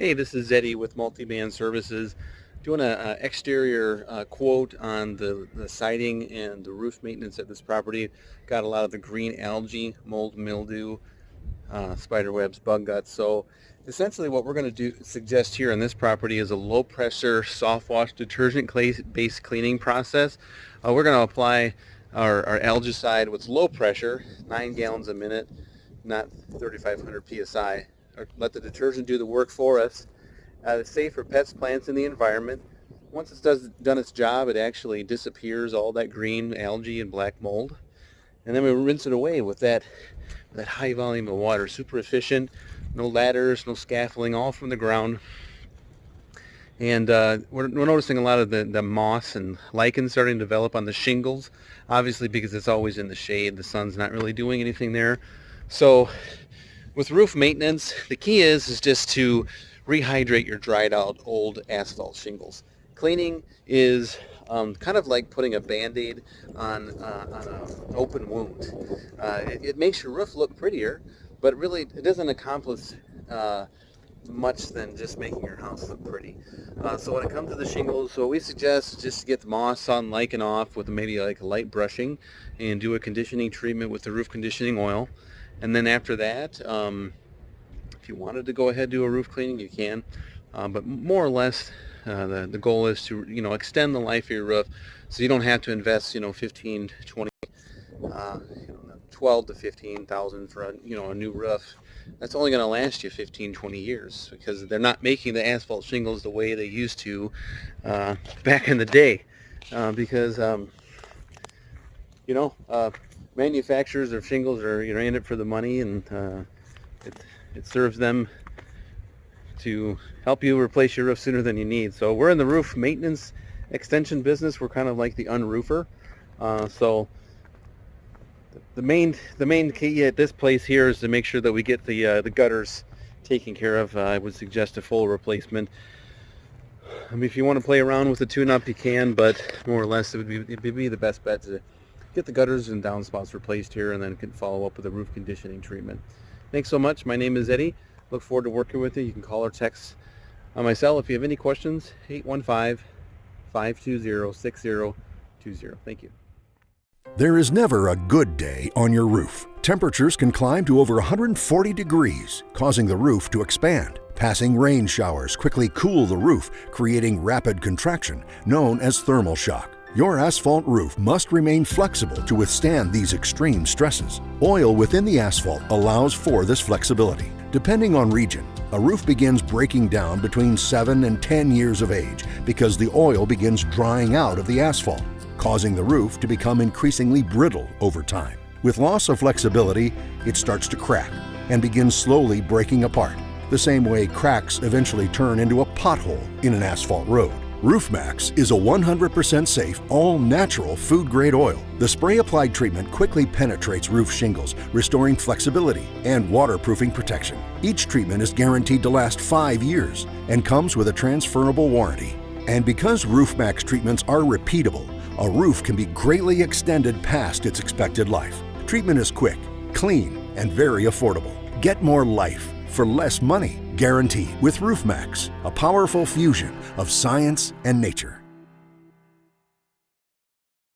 Hey, this is Eddie with Multiband Services. Doing a exterior quote on the siding and the roof maintenance at this property. Got a lot of the green algae, mold, mildew, spider webs, bug guts. So essentially what we're going to suggest here on this property is a low pressure soft wash detergent based cleaning process. We're going to apply our algicide with low pressure, 9 gallons a minute, not 3,500 psi. Or let the detergent do the work for us. It's safe for pets, plants, and the environment. Once it's done its job, it actually disappears all that green algae and black mold. And then we rinse it away with that high volume of water. Super efficient, no ladders, no scaffolding, all from the ground. And we're noticing a lot of the moss and lichen starting to develop on the shingles, obviously because it's always in the shade. The sun's not really doing anything there. So with roof maintenance, the key is just to rehydrate your dried out old asphalt shingles. Cleaning is kind of like putting a Band-Aid on an open wound. It makes your roof look prettier, but really it doesn't accomplish much than just making your house look pretty. So when it comes to the shingles, so we suggest just to get the moss on lichen off with maybe like a light brushing and do a conditioning treatment with the roof conditioning oil. And then after that, if you wanted to go ahead and do a roof cleaning, you can. But more or less, the goal is to extend the life of your roof, so you don't have to invest 15, 20, 12 to 15,000 for a new roof. That's only going to last you 15, 20 years because they're not making the asphalt shingles the way they used to back in the day. Because manufacturers of shingles are in it for the money, and it serves them to help you replace your roof sooner than you need. So we're in the roof maintenance extension business. We're kind of like the unroofer. So the main key at this place here is to make sure that we get the gutters taken care of. I would suggest a full replacement. I mean, if you want to play around with the tune-up, you can, but more or less it'd be the best bet to get the gutters and downspouts replaced here, and then can follow up with a roof conditioning treatment. Thanks so much. My name is Eddie. Look forward to working with you. You can call or text on my cell if you have any questions. 815-520-6020. Thank you. There is never a good day on your roof. Temperatures can climb to over 140 degrees, causing the roof to expand. Passing rain showers quickly cool the roof, creating rapid contraction, known as thermal shock. Your asphalt roof must remain flexible to withstand these extreme stresses. Oil within the asphalt allows for this flexibility. Depending on region, a roof begins breaking down between 7 and 10 years of age because the oil begins drying out of the asphalt, causing the roof to become increasingly brittle over time. With loss of flexibility, it starts to crack and begins slowly breaking apart, the same way cracks eventually turn into a pothole in an asphalt road. RoofMax is a 100% safe, all-natural food-grade oil. The spray-applied treatment quickly penetrates roof shingles, restoring flexibility and waterproofing protection. Each treatment is guaranteed to last 5 years and comes with a transferable warranty. And because RoofMax treatments are repeatable, a roof can be greatly extended past its expected life. Treatment is quick, clean, and very affordable. Get more life for less money, guaranteed with RoofMax, a powerful fusion of science and nature.